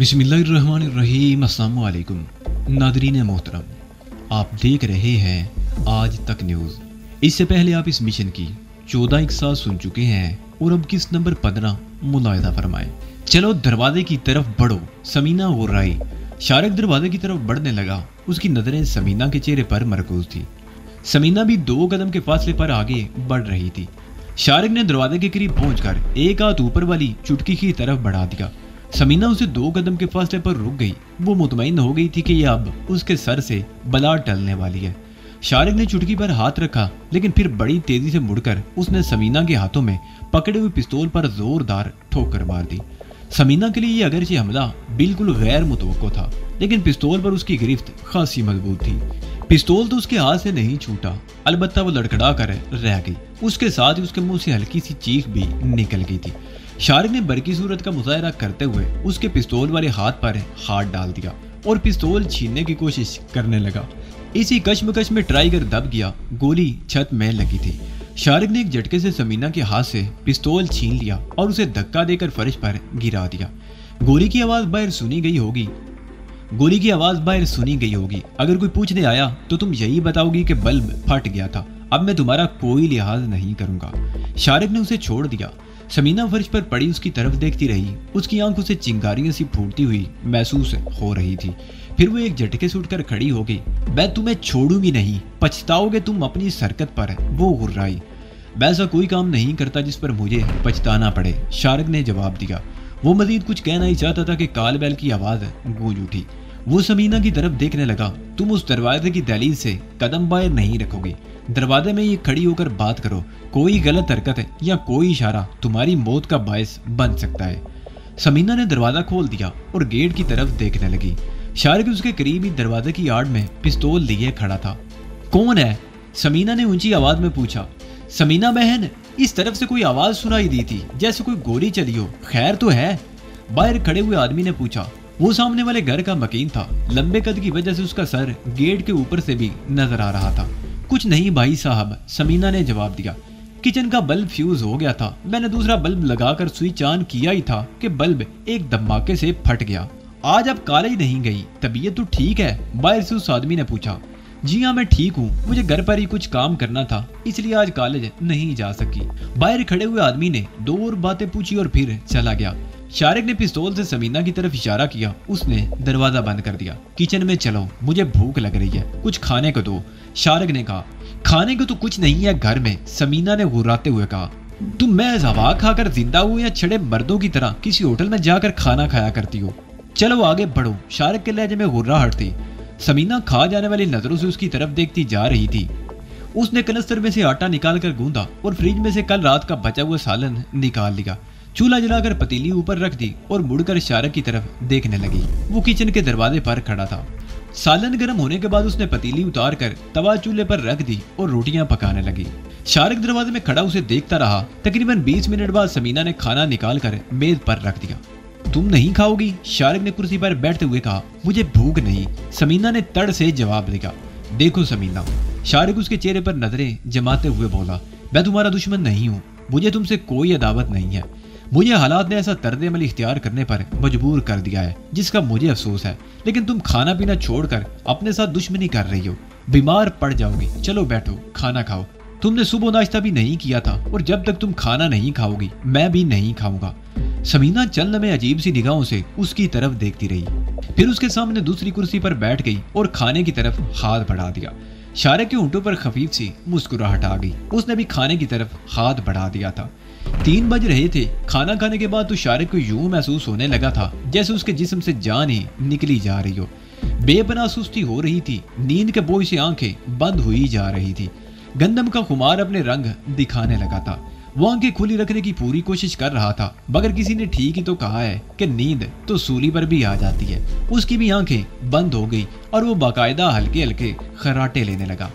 बिस्मिल्लाहिर्रहमानिर्रहीम। अस्सलाम वालेकुम नादरीन मोहतरम, आप देख रहे हैं आज तक न्यूज़। इससे पहले आप इस मिशन की 14 इकसा सुन चुके हैं और अब किस नंबर 15 मुलाहिजा फरमाएं। चलो दरवाजे की तरफ बढ़ो, समीना गुर्राई। शारिक दरवाजे की तरफ बढ़ने लगा। उसकी नज़रें समीना के चेहरे पर मरकूज थी। समीना भी 2 कदम के फासले पर आगे बढ़ रही थी। शारिक ने दरवाजे के करीब पहुंचकर एक हाथ ऊपर वाली चुटकी की तरफ बढ़ा दिया। समीना उसे 2 कदम के फासले पर रुक गई। वो मुतमईन हो गई थी कि यह अब उसके सर से बला टलने वाली है। शारिक ने चुटकी पर हाथ रखा, लेकिन फिर बड़ी तेजी से मुड़कर उसने समीना के हाथों में पकड़े हुए पिस्तौल पर जोरदार ठोकर मार दी। समीना के लिए यह अगरचे हमला बिल्कुल गैर मुतवक्को था, लेकिन पिस्तौल पर उसकी गिरफ्त खासी मजबूत थी। पिस्तौल तो उसके हाथ से नहीं छूटा, अलबत्ता वो लड़खड़ा कर रह गई। उसके साथ ही उसके मुंह से हल्की सी चीख भी निकल गई थी। शारिक ने बरकी सूरत का मुजाहरा करते हुए उसके पिस्तौल वाले हाथ पर हाथ डाल दिया और पिस्तौल छीनने की कोशिश करने लगा। इसी कश्मकश में ट्राइगर दब गया। गोली छत में लगी थी। शारिक ने एक झटके से समीना के हाथ से पिस्तौल छीन लिया और उसे धक्का देकर फर्श पर गिरा दिया। गोली की आवाज बाहर सुनी गई होगी। अगर कोई पूछने आया तो तुम यही बताओगी कि बल्ब फट गया था। अब मैं तुम्हारा कोई लिहाज नहीं करूंगा। शारिक ने उसे छोड़ दिया। समीना फर्श पर पड़ी उसकी तरफ देखती रही। उसकी आंखों से चिंगारियां सी फूटती हुई महसूस हो रही थी। फिर वो एक झटके से उठकर खड़ी हो गई। मैं तुम्हें छोड़ूंगी नहीं, पछताओगे तुम अपनी इस हरकत पर, वो गुर्राई। मैं ऐसा कोई काम नहीं करता जिस पर मुझे पछताना पड़े, शारिक ने जवाब दिया। वो मजीद कुछ कहना ही चाहता था कि काल बैल की आवाज गूंज उठी। वो समीना की तरफ देखने लगा। तुम उस दरवाजे की दहलीज से कदम बाहर नहीं रखोगे। दरवाजे में ये खड़ी होकर बात करो। कोई गलत हरकत है या कोई इशारा तुम्हारी मौत का बायस बन सकता है। समीना ने दरवाजा खोल दिया और गेट की तरफ देखने लगी। शारिक उसके करीब ही दरवाजे की आड़ में पिस्तौल लिए खड़ा था। कौन है? समीना ने ऊंची आवाज में पूछा। समीना बहन, इस तरफ से कोई आवाज सुनाई दी थी, जैसे कोई गोली चली हो। खैर तो है? बाहर खड़े हुए आदमी ने पूछा। वो सामने वाले घर का मकीन था। लंबे कद की वजह से उसका सर गेट के ऊपर से भी नजर आ रहा था। कुछ नहीं भाई साहब, समीना ने जवाब दिया। किचन का बल्ब फ्यूज हो गया था। मैंने दूसरा बल्ब लगाकर स्विच ऑन किया ही था कि बल्ब एक धमाके से फट गया। आज आप कॉलेज नहीं गई, तबीयत तो ठीक है? बाहर से उस आदमी ने पूछा। जी हाँ, मैं ठीक हूँ। मुझे घर पर ही कुछ काम करना था, इसलिए आज कॉलेज नहीं जा सकी। बाहर खड़े हुए आदमी ने 2 और बातें पूछी और फिर चला गया। शारिक ने पिस्तौल से समीना की तरफ इशारा किया। उसने दरवाजा बंद कर दिया। किचन में चलो, मुझे भूख लग रही है, कुछ खाने को दो, शारिक ने कहा। खाने को तो कुछ नहीं है घर में, समीना ने गुर्राते हुए कहा। तुम मैं हवा खाकर जिंदा हो या छड़े मर्दों की तरह किसी होटल में जाकर खाना खाया करती हो? चलो आगे बढ़ो, शारिक के लहजे में गुर्राहट थी। समीना खा जाने वाली नजरों से उसकी तरफ देखती जा रही थी। उसने कनस्तर में से आटा निकाल कर गूंदा और फ्रिज में से कल रात का बचा हुआ सालन निकाल लिया। चूल्हा जलाकर पतीली ऊपर रख दी और मुड़कर शारिक की तरफ देखने लगी। वो किचन के दरवाजे पर खड़ा था। सालन गर्म होने के बाद उसने पतीली उतार कर तवा चूल्हे पर रख दी और रोटियां पकाने लगी। शारिक दरवाजे में खड़ा उसे देखता रहा। तकरीबन 20 मिनट बाद समीना ने खाना निकाल कर मेज पर रख दिया। तुम नहीं खाओगी? शारिक ने कुर्सी पर बैठते हुए कहा। मुझे भूख नहीं, समीना ने तड़ से जवाब दिया। देखो समीना, शारिक उसके चेहरे पर नजरें जमाते हुए बोला। मैं तुम्हारा दुश्मन नहीं हूँ, मुझे तुमसे कोई अदावत नहीं है। मुझे हालात ने ऐसा तर्ज अमल इख्तियार करने पर मजबूर कर दिया है जिसका मुझे अफसोस है, लेकिन तुम खाना पीना छोड़कर अपने साथ दुश्मनी कर रही हो। बीमार पड़ जाओगी। चलो बैठो, खाना खाओ। तुमने सुबह नाश्ता भी नहीं किया था और जब तक तुम खाना नहीं खाओगी मैं भी नहीं खाऊंगा। समीना चलने में अजीब सी निगाहों से उसकी तरफ देखती रही, फिर उसके सामने दूसरी कुर्सी पर बैठ गई और खाने की तरफ हाथ बढ़ा दिया। शारिक के होंठों पर खफीफ सी मुस्कुराहट आ गई। उसने भी खाने की तरफ हाथ बढ़ा दिया था। 3 बज रहे थे। खाना खाने के बाद तो शारिक को यूं महसूस होने लगा था जैसे उसके जिस्म से जान ही निकली जा रही हो। बेपनाह सुस्ती हो रही थी। नींद के बोझ से आंखें बंद हुई जा रही थी। गंदम का खुमार अपने रंग दिखाने लगा था। वो आंखें खुली रखने की पूरी कोशिश कर रहा था, मगर किसी ने ठीक ही तो कहा है कि नींद तो सूली पर भी आ जाती है। उसकी भी आंखें बंद हो गई और वो बाकायदा हल्के हल्के खर्राटे लेने लगा।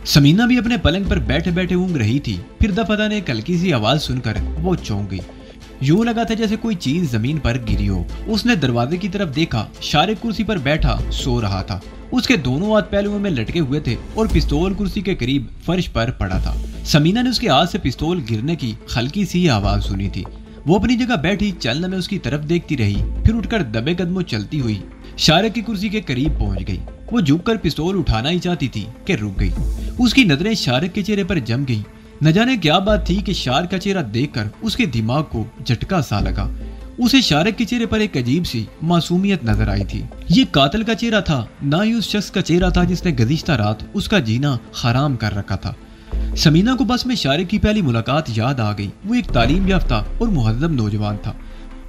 समीना भी अपने पलंग पर बैठे बैठे ऊँग रही थी। फिर दफादार ने एक हल्की सी आवाज सुनकर वो चौंक गई। यूं लगा था जैसे कोई चीज जमीन पर गिरी हो। उसने दरवाजे की तरफ देखा। शारिक कुर्सी पर बैठा सो रहा था। उसके दोनों हाथ पहलुओं में लटके हुए थे और पिस्तौल कुर्सी के करीब फर्श पर पड़ा था। समीना ने उसके हाथ से पिस्तौल गिरने की हल्की सी आवाज सुनी थी। वो अपनी जगह बैठी चलने में उसकी तरफ देखती रही, फिर उठकर दबे कदमों चलती हुई शारिक की कुर्सी के करीब पहुंच गई। वो झुककर पिस्तौल उठाना ही चाहती थी कि रुक गई। उसकी नजरें शारिक के चेहरे पर जम गई। न जाने क्या बात थी कि शारिक का चेहरा देखकर उसके दिमाग को झटका सा लगा। उसे शारिक के चेहरे पर एक अजीब सी मासूमियत नजर आई थी। ये कातिल का चेहरा था, ना ही उस शख्स का चेहरा था जिसने गुज़िश्ता रात उसका जीना हराम कर रखा था। समीना को बस में शारिक की पहली मुलाकात याद आ गई। वो एक तालीम याफ्ता और मुहज़्ज़ब नौजवान था।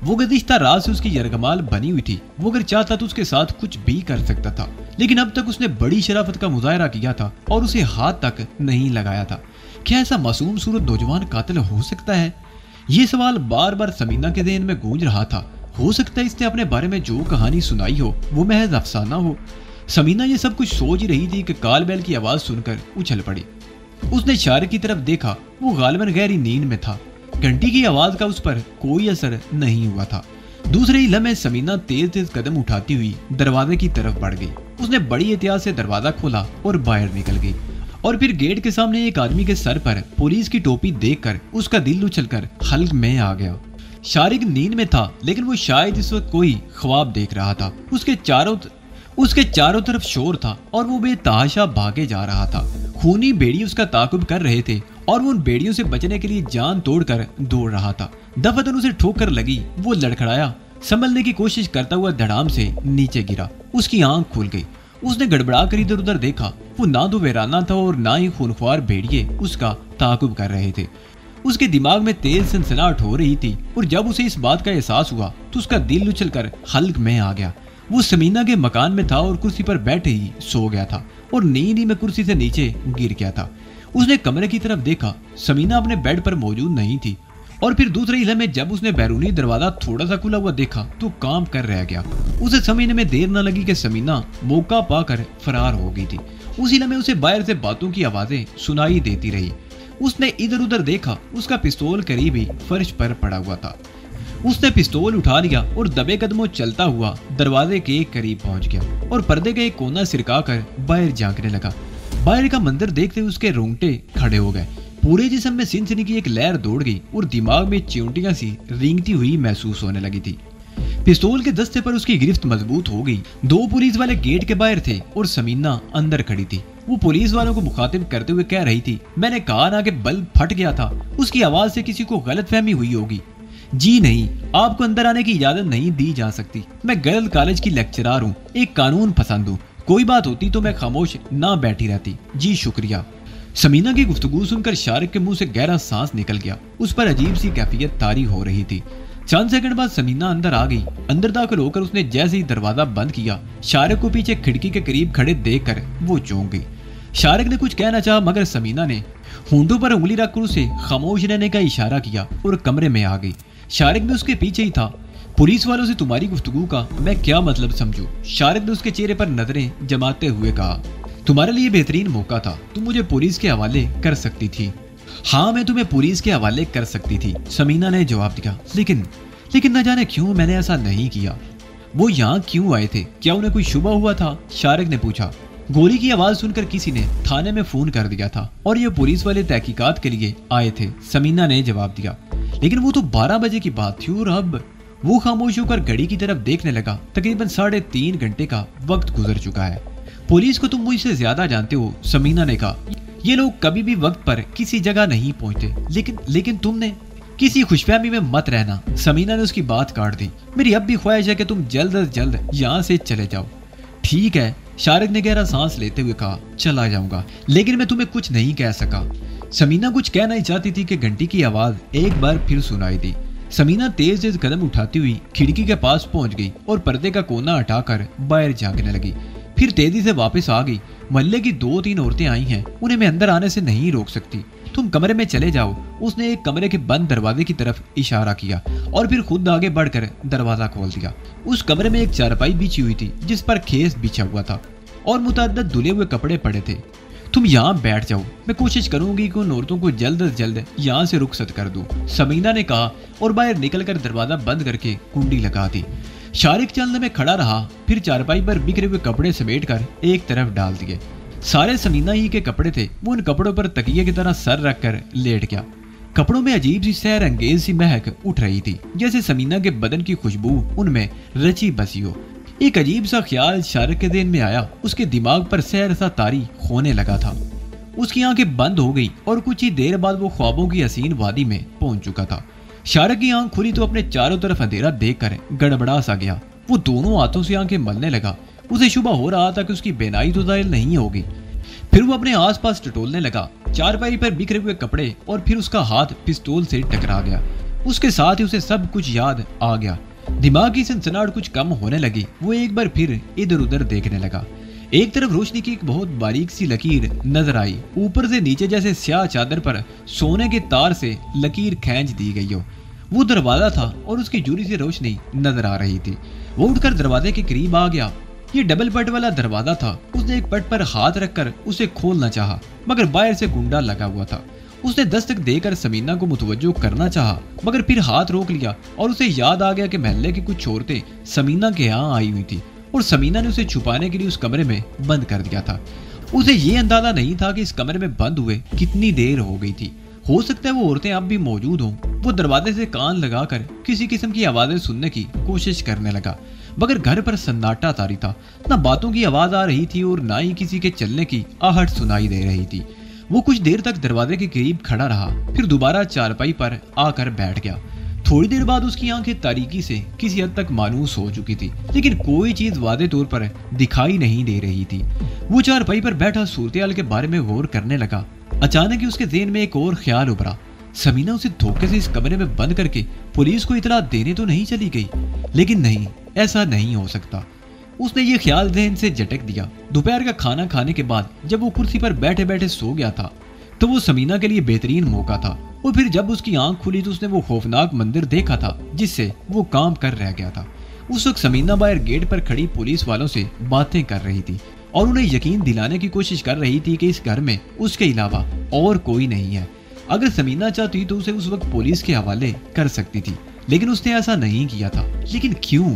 वो गुज़िश्ता रात से उसकी यरगमाल बनी हुई थी। वो अगर चाहता तो उसके साथ कुछ भी कर सकता था, लेकिन अब तक उसने बड़ी शराफत का मुजाहरा किया था और उसे हाथ तक नहीं लगाया था। क्या ऐसा मासूम सूरत नौजवान कातिल हो सकता है? ये सवाल बार बार समीना के ज़हन में गूंज रहा था। हो सकता है इसने अपने बारे में जो कहानी सुनाई हो वो महज अफसाना हो। समीना ये सब कुछ सोच ही रही थी कि काल बैल की आवाज सुनकर उछल पड़ी। उसने शारिक की तरफ देखा। वो गालिबन गहरी नींद में था। घंटी की आवाज का उस पर कोई असर नहीं हुआ था। दूसरे ही लम्हे समीना तेज तेज कदम उठाती हुई दरवाजे की तरफ बढ़ गई। उसने बड़ी एहतियात से दरवाजा खोला और बाहर निकल गई। और फिर गेट के सामने एक आदमी के सर पर पुलिस की टोपी देखकर उसका दिल उछलकर हल्क में आ गया। शारिक नींद में था, लेकिन वो शायद इस वक्त कोई ख्वाब देख रहा था। उसके चारों तरफ शोर था और वो बेतहाशा भागे जा रहा था। खूनी भेड़िए उसका ताकुब कर रहे थे और वो उन भेड़ियों से बचने के लिए जान तोड़कर दौड़ रहा था। दफतन उसे ठोकर लगी। वो लड़खड़ाया, संभलने की कोशिश करता हुआ धड़ाम से नीचे गिरा। उसकी आंख खुल गई। उसने गड़बड़ा कर इधर उधर देखा। वो ना तो वीराना था और ना ही खूनख्वार भेड़िए उसका ताकुब कर रहे थे। उसके दिमाग में तेज सनसनाहट हो रही थी और जब उसे इस बात का एहसास हुआ तो उसका दिल उछलकर हल्क में आ गया। वो समीना के मकान में था और कुर्सी पर बैठे ही सो गया था और नींद ही में कुर्सी से नीचे गिर गया था। उसने कमरे की तरफ देखा। समीना अपने बेड पर मौजूद नहीं थी और फिर दूसरे इलम में जब उसने बैरूनी दरवाजा थोड़ा सा खुला हुआ देखा तो काम कर रह गया। उसे समझने में देर न लगी कि समीना मौका पाकर फरार हो गई थी। उसी लम्हे उसे बाहर से बातों की आवाजें सुनाई देती रही। उसने इधर उधर देखा। उसका पिस्तौल करीब ही फर्श पर पड़ा हुआ था। उसने पिस्तौल उठा लिया और दबे कदमों चलता हुआ दरवाजे के करीब पहुंच गया और पर्दे का एक कोना सिरका कर बाहर झांकने लगा। बाहर का मंदिर देखते हुए उसके रोंगटे खड़े हो गए। पूरे जिस्म में सिनसनी की एक लहर दौड़ गई और दिमाग में चिमटियां सी रेंगती हुई महसूस होने लगी थी। पिस्तौल के दस्ते पर उसकी गिरफ्त मजबूत हो गई। दो पुलिस वाले गेट के बाहर थे और समीना अंदर खड़ी थी। वो पुलिस वालों को मुखातिब करते हुए कह रही थी, मैंने कहा ना कि बल्ब फट गया था। उसकी आवाज से किसी को गलतफहमी हुई होगी। जी नहीं, आपको अंदर आने की इजाजत नहीं दी जा सकती। मैं गर्ल कॉलेज की लेक्चरर हूँ, एक कानून पसंद हूँ। कोई बात होती तो मैं खामोश ना बैठी रहती। जी शुक्रिया। समीना की गुफ्तगू सुनकर शारिक के मुंह से गहरा सांस निकल गया। उस पर अजीब सी कैफियत तारी हो रही थी। चंद सेकंड बाद समीना अंदर आ गई। अंदर दाखिल होकर उसने जैसे ही दरवाजा बंद किया, शारिक को पीछे खिड़की के करीब खड़े देखकर वो चौंक गई। शारिक ने कुछ कहना चाहा, मगर समीना ने होंठों पर उंगली रखकर उसे खामोश रहने का इशारा किया और कमरे में आ गई। शारिक भी उसके पीछे ही था। पुलिस वालों से तुम्हारी गुफ्तगू का मैं क्या मतलब समझूं? शारिक ने उसके चेहरे पर नजरें जमाते हुए कहा, तुम्हारे लिए बेहतरीन मौका था। तुम मुझे पुलिस के हवाले कर सकती थी। हाँ, मैं तुम्हें पुलिस के हवाले कर सकती थी, समीना ने जवाब दिया। लेकिन न जाने क्यों मैंने ऐसा नहीं किया। वो यहाँ क्यों आए थे? क्या उन्हें कोई शुबा हुआ था? शारिक ने पूछा। गोली की आवाज सुनकर किसी ने थाने में फोन कर दिया था और ये पुलिस वाले तहकीकात के लिए आए थे, समीना ने जवाब दिया। लेकिन वो तो 12 बजे की बात थी और अब वो खामोश होकर घड़ी की तरफ देखने लगा। तकरीबन 3.5 घंटे का वक्त गुजर चुका है। पुलिस को तुम मुझसे ज्यादा जानते हो, समीना ने कहा। ये लोग कभी भी वक्त पर किसी जगह नहीं पहुंचते। लेकिन तुमने किसी खुशफहमी में मत रहना, समीना ने उसकी बात काट दी। मेरी अब भी ख्वाहिश है कि तुम जल्द अज जल्द यहाँ से चले जाओ। ठीक है, शारिक ने गहरा सांस लेते हुए कहा, चला जाऊंगा, लेकिन मैं तुम्हें कुछ नहीं कह सका। समीना कुछ कहना ही चाहती थी कि घंटी की आवाज एक बार फिर सुनाई दी। समीना तेज तेज कदम उठाती हुई खिड़की के पास पहुंच गई और पर्दे का कोना हटाकर बाहर झांकने लगी। फिर तेजी से वापस आ गई। मोहल्ले की 2-3 औरतें आई हैं, उन्हें मैं अंदर आने से नहीं रोक सकती। तुम कमरे में चले जाओ। उसने एक कमरे के बंद दरवाजे की तरफ इशारा किया और फिर खुद आगे बढ़कर दरवाजा खोल दिया। उस कमरे में एक चारपाई बिछी हुई थी जिस पर खेस बिछा हुआ था और मुतअद्दिद धुले हुए कपड़े पड़े थे। तुम यहाँ बैठ जाओ, मैं कोशिश करूंगी कि उन औरतों को जल्द से जल्द यहाँ से रुखसत कर दूं, समीना ने कहा और बाहर निकलकर दरवाजा बंद करके कुंडी लगा दी। शारिक चलने में खड़ा रहा, फिर चारपाई पर बिखरे हुए कपड़े समेटकर एक तरफ डाल दिए। सारे समीना ही के कपड़े थे। वो उन कपड़ों पर तकिए की तरह सर रखकर लेट गया। कपड़ों में अजीब सी सैर अंगेज सी महक उठ रही थी, जैसे समीना के बदन की खुशबू उनमें रची बसी हो। एक अजीब सा ख्याल शारिक के दिल में आया। उसके दिमाग पर सैर सा तारी होने लगा था। उसकी आंखें बंद हो गई और कुछ ही देर बाद वो ख्वाबों की हसीन वादी में पहुंच चुका था। शारिक की आंख खुली तो अपने चारों तरफ अंधेरा देखकर गड़बड़ा सा गया। वो दोनों हाथों से आंखें मलने लगा। उसे शुबा हो रहा था कि उसकी बेनाई तो जाहिर नहीं होगी। फिर वो अपने आसपास टटोलने लगा। चारपाई पर बिखरे हुए कपड़े और फिर उसका हाथ पिस्तौल से टकरा गया। उसके साथ ही उसे सब कुछ याद आ गया। दिमाग की सनसनाहट कुछ कम होने लगी। वो एक बार फिर इधर उधर देखने लगा। एक तरफ रोशनी की एक बहुत बारीक सी लकीर नजर आई। ऊपर से नीचे जैसे स्याह चादर पर सोने के तार से लकीर खींच दी गई हो। वो दरवाजा था और उसकी जूरी से रोशनी नजर आ रही थी। वो उठकर दरवाजे के करीब आ गया। ये डबल पट वाला दरवाजा था। उसने एक पट पर हाथ रखकर उसे खोलना चाहा, मगर बाहर से गुंडा लगा हुआ था। उसने दस्तक देकर समीना को मुतवज्जो करना चाहा, मगर फिर हाथ रोक लिया और उसे याद आ गया कि महल्ले की कुछ औरतें समीना के यहाँ आई हुई थी और समीना ने उसे छुपाने के लिए उस कमरे में बंद कर दिया था। उसे ये अंदाजा नहीं था कि इस कमरे में बंद हुए कितनी देर हो गई थी। हो सकता है वो औरतें अब भी मौजूद हों। वो दरवाजे से कान लगाकर किसी किस्म की आवाजें सुनने की कोशिश करने लगा, मगर घर पर सन्नाटा तारी था। ना बातों की आवाज आ रही थी और ना ही किसी के चलने की आहट सुनाई दे रही थी। वो कुछ देर तक दरवाजे के करीब खड़ा रहा, फिर दोबारा चारपाई पर आकर बैठ गया। थोड़ी देर बाद उसकी आंखें तारीकी से किसी हद तक मानूस हो चुकी थी, लेकिन कोई चीज वादे तौर पर दिखाई नहीं दे रही थी। वो चारपाई पर बैठा सूरत-ए-हाल के बारे में गौर करने लगा। अचानक ही उसके ज़हन में एक और ख्याल उभरा। समीना उसे धोखे से इस कमरे में बंद करके पुलिस को इतला देने तो नहीं चली गई? लेकिन नहीं, ऐसा नहीं हो सकता। उसने ये ख्याल ज़हन से झटक दिया। दोपहर का खाना खाने के बाद जब वो कुर्सी पर बैठे बैठे सो गया था तो वो समीना के लिए बेहतरीन मौका था। और फिर जब उसकी आंख खुली तो उसने वो खौफनाक मंदिर देखा था जिससे वो काम कर रह गया था। उस वक्त समीना बाहर गेट पर खड़ी पुलिस वालों से बातें कर रही थी और उन्हें यकीन दिलाने की कोशिश कर रही थी कि इस घर में उसके अलावा और कोई नहीं है। अगर समीना चाहती तो उसे उस वक्त पुलिस के हवाले कर सकती थी, लेकिन उसने ऐसा नहीं किया था। लेकिन क्यों?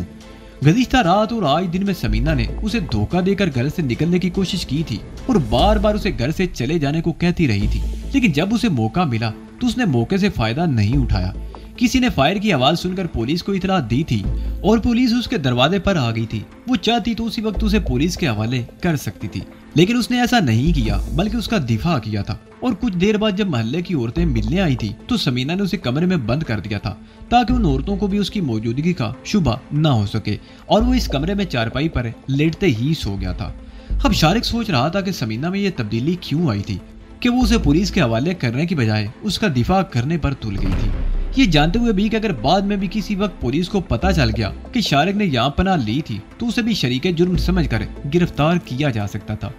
गुज़िश्ता रात और आज दिन में समीना ने उसे धोखा देकर घर से निकलने की कोशिश की थी और बार बार उसे घर से चले जाने को कहती रही थी, लेकिन जब उसे मौका मिला तो उसने मौके से फायदा नहीं उठाया। किसी ने फायर की आवाज सुनकर पुलिस को इतला दी थी और पुलिस उसके दरवाजे पर आ गई थी। वो चाहती तो उसी वक्त उसे पुलिस के हवाले कर सकती थी, लेकिन उसने ऐसा नहीं किया, बल्कि उसका दिफा किया था। और कुछ देर बाद जब मोहल्ले की औरतें मिलने आई थी तो समीना ने उसे कमरे में बंद कर दिया था ताकि उन औरतों को भी उसकी मौजूदगी का शुबा न हो सके, और वो इस कमरे में चारपाई पर लेटते ही सो गया था। अब शारिक सोच रहा था कि समीना में ये तब्दीली क्यों आई थी कि वो उसे पुलिस के हवाले करने की बजाय उसका दिफा करने पर तुल गई थी, ये जानते हुए भी कि अगर बाद में भी किसी वक्त पुलिस को पता चल गया कि शारिक ने यहाँ पनाह ली थी तो उसे भी शरीके जुर्म समझकर गिरफ्तार किया जा सकता था।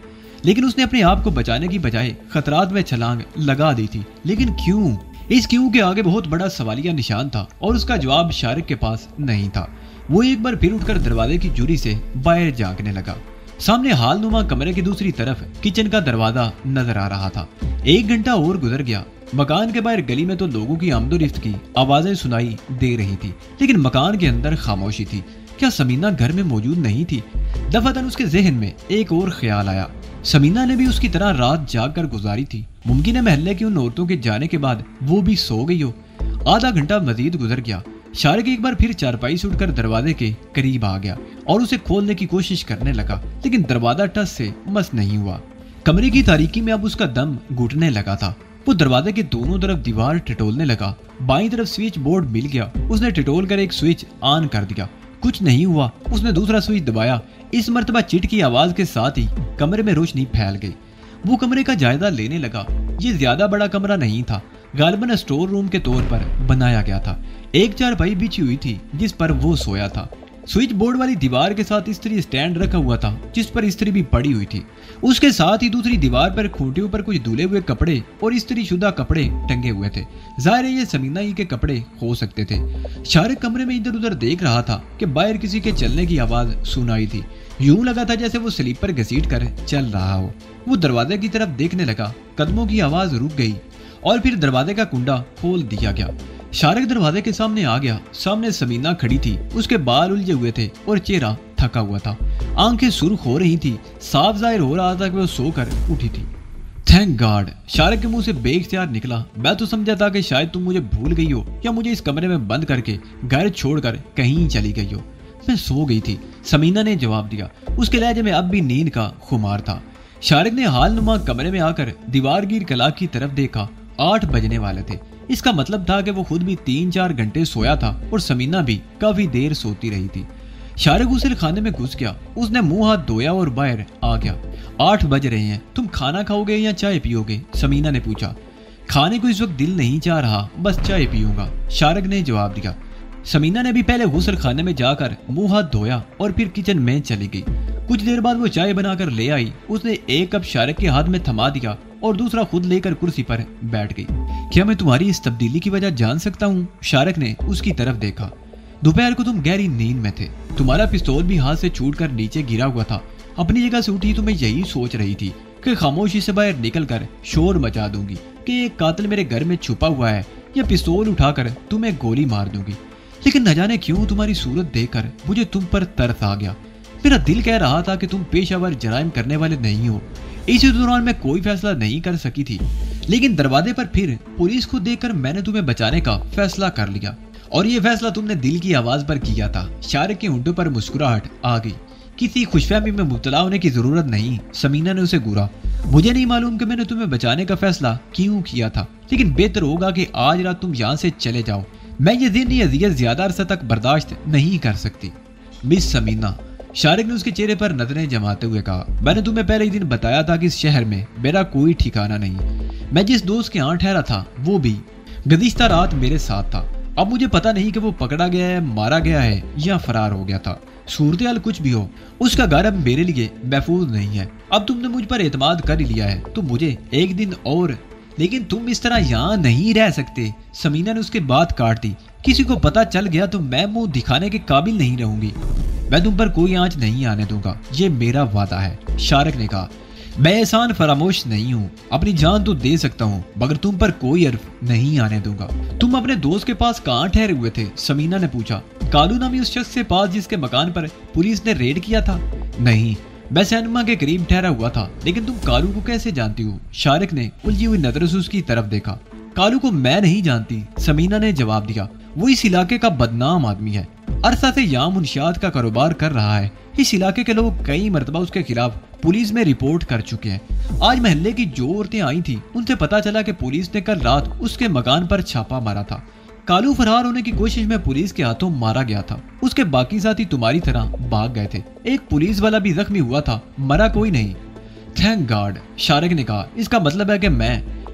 लेकिन उसने अपने आप को बचाने की बजाय खतरात में छलांग लगा दी थी। लेकिन क्यों? इस क्यों के आगे बहुत बड़ा सवालिया निशान था और उसका जवाब शारिक के पास नहीं था। वो एक बार फिर उठकर दरवाजे की जूरी से बाहर झांकने लगा। सामने हालनुमा कमरे की दूसरी तरफ किचन का दरवाजा नजर आ रहा था। 1 घंटा और गुजर गया। मकान के बाहर गली में तो लोगों की आमदोरफ्त की आवाजें सुनाई दे रही थी, लेकिन मकान के अंदर खामोशी थी। क्या समीना घर में मौजूद नहीं थी? दफातन उसके जहन में एक और ख्याल आया। समीना ने भी उसकी तरह रात जाग कर गुजारी थी। मुमकिन है महल्ले की उन औरतों के जाने के बाद वो भी सो गई हो। आधा घंटा मजीद गुजर गया। शारिक एक बार फिर चारपाई से उठकर दरवाजे के करीब आ गया और उसे खोलने की कोशिश करने लगा, लेकिन दरवाजा टस से मस नहीं हुआ। कमरे की तारीकी में अब उसका दम घुटने लगा था। वो दरवाजे के दोनों तरफ दीवार टिटोलने लगा। बाईं तरफ स्विच बोर्ड मिल गया। उसने टिटोल कर एक स्विच ऑन कर दिया। कुछ नहीं हुआ। उसने दूसरा स्विच दबाया। इस मर्तबा चिट की आवाज के साथ ही कमरे में रोशनी फैल गई। वो कमरे का जायजा लेने लगा। ये ज्यादा बड़ा कमरा नहीं था, गालिबन स्टोर रूम के तौर पर बनाया गया था। एक चारपाई बिछी हुई थी जिस पर वो सोया था। स्विच बोर्ड वाली दीवार के साथ इस्त्री स्टैंड रखा हुआ था जिस पर इस्त्री भी पड़ी हुई थी। उसके साथ ही दूसरी दीवार पर खूंटियों पर कुछ धुले हुए कपड़े और इस्त्री शुदा कपड़े टंगे हुए थे। जाहिर है ये समीना ही के कपड़े हो सकते थे। शारिक कमरे में इधर उधर देख रहा था कि बाहर किसी के चलने की आवाज सुनाई थी। यूं लगा था जैसे वो स्लीपर घसीट कर चल रहा हो। वो दरवाजे की तरफ देखने लगा। कदमों की आवाज रुक गई और फिर दरवाजे का कुंडा खोल दिया गया। शारिक दरवाजे के सामने आ गया। सामने समीना खड़ी थी। उसके बाल उलझे हुए थे और चेहरा थका हुआ था। आंखें सुर्ख हो रही थी। साफ जाहिर हो रहा था कि वो सोकर उठी थी। Thank God. शारिक के मुंह से बेइख्तियार निकला। मैं तो समझा था कि शायद तुम मुझे भूल गई हो या मुझे इस कमरे में बंद करके घर छोड़कर कहीं चली गई हो। मैं सो गई थी, समीना ने जवाब दिया। उसके लहजे में अब भी नींद का खुमार था। शारिक ने हाल नुमा कमरे में आकर दीवारगीर कलाक की तरफ देखा। 8 बजने वाले थे। इसका मतलब था कि वो खुद भी 3-4 घंटे सोया था और समीना भी काफी देर सोती रही थी। शारिक गुस्ल खाने में घुस गया। उसने मुंह हाथ धोया और बाहर आ गया। 8 बज रहे हैं, तुम खाना खाओगे या चाय पियोगे? समीना ने पूछा। खाने को इस वक्त दिल नहीं चाह रहा, बस चाय पीऊंगा, शारिक ने जवाब दिया। समीना ने भी पहले गुस्ल खाने में जाकर मुंह हाथ धोया और फिर किचन में चली गई। कुछ देर बाद वो चाय बनाकर ले आई। उसने एक कप शारिक के हाथ में थमा दिया और दूसरा खुद लेकर कुर्सी पर बैठ गई। क्या मैं तुम्हारी इस तब्दीली की वजह जान सकता हूँ? शारिक ने उसकी तरफ देखा। दोपहर को तुम गहरी नींद में थे। तुम्हारा पिस्तौल भी हाथ से छूटकर नीचे गिरा हुआ था। अपनी जगह से उठी तो मैं यही सोच रही थी कि खामोशी से बाहर निकलकर शोर मचा दूंगी कि एक कातिल मेरे घर में छुपा हुआ है, या पिस्तौल उठाकर तुम्हें गोली मार दूंगी। लेकिन न जाने क्यों तुम्हारी सूरत देखकर मुझे तुम पर तरस आ गया। मेरा दिल कह रहा था कि तुम पेशावर जराइम करने वाले नहीं हो। इसी दौरान मैं कोई फैसला नहीं कर सकी थी, लेकिन दरवाजे पर फिर पुलिस को देखकर मैंने तुम्हें बचाने का फैसला कर लिया। और ये फैसला तुमने दिल की आवाज पर किया था। शारिक के होंठों पर मुस्कुराहट आ गई। किसी खुशफहमी में मुब्तला होने की जरूरत नहीं, समीना ने उसे घूरा। मुझे नहीं मालूम कि मैंने तुम्हें बचाने का फैसला क्यों किया था, लेकिन बेहतर होगा कि आज रात तुम यहाँ से चले जाओ। मैं ये ज़हनी अज़ियत ज्यादा अरसा तक बर्दाश्त नहीं कर सकती। मिस समीना, शारिक ने उसके चेहरे पर नजरें जमाते हुए कहा, मैंने तुम्हें पहले ही दिन बताया था कि इस शहर में मेरा कोई ठिकाना नहीं। मैं जिस दोस्त के यहाँ ठहरा था वो भी गुज़िश्ता रात मेरे साथ था। अब मुझे पता नहीं कि वो पकड़ा गया है, मारा गया है या फरार हो गया था। सूरत कुछ भी हो, उसका घर अब मेरे लिए महफूज नहीं है। अब तुमने मुझ पर एतमाद कर ही लिया है तो मुझे एक दिन और, लेकिन तुम इस तरह यहाँ नहीं रह सकते। समीना ने उसके बात काट दी। किसी को पता चल गया तो मैं मुंह दिखाने के काबिल नहीं रहूंगी। मैं तुम पर कोई आंच नहीं आने दूंगा, ये मेरा वादा है, शारिक ने कहा। मैं एहसान फरामोश नहीं हूँ, अपनी जान तो दे सकता हूँ, मगर तुम पर कोई अर्फ नहीं आने दूंगा। तुम अपने दोस्त के पास कहाँ ठहरे हुए थे? समीना ने पूछा। कालू नामी उस शख्स के पास जिसके मकान पर पुलिस ने रेड किया था? नहीं, मैं सैनमा के करीब ठहरा हुआ था। लेकिन तुम कालू को कैसे जानती हो? शारिक ने उलझी हुई नजरों से उसकी तरफ देखा। कालू को मैं नहीं जानती, समीना ने जवाब दिया। वो इस इलाके का बदनाम आदमी है। अरसा से यहाँ मुनशियात का कारोबार कर रहा है। इस इलाके के लोग कई मरतबा उसके खिलाफ पुलिस में रिपोर्ट कर चुके हैं। आज महल्ले की जो औरतें आई थी उनसे पता चला कि पुलिस ने कल रात उसके मकान पर छापा मारा था। कालू फरार होने की कोशिश में पुलिस के हाथों मारा गया था। उसके बाकी साथी तुम्हारी तरह भाग गए थे। एक पुलिस वाला भी जख्मी हुआ था, मरा कोई नहीं। थैंक गॉड, शारिक ने कहा। इसका मतलब है कि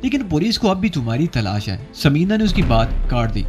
लेकिन पुलिस को अब भी तुम्हारी तलाश है। समीना ने उसकी बात काट दी।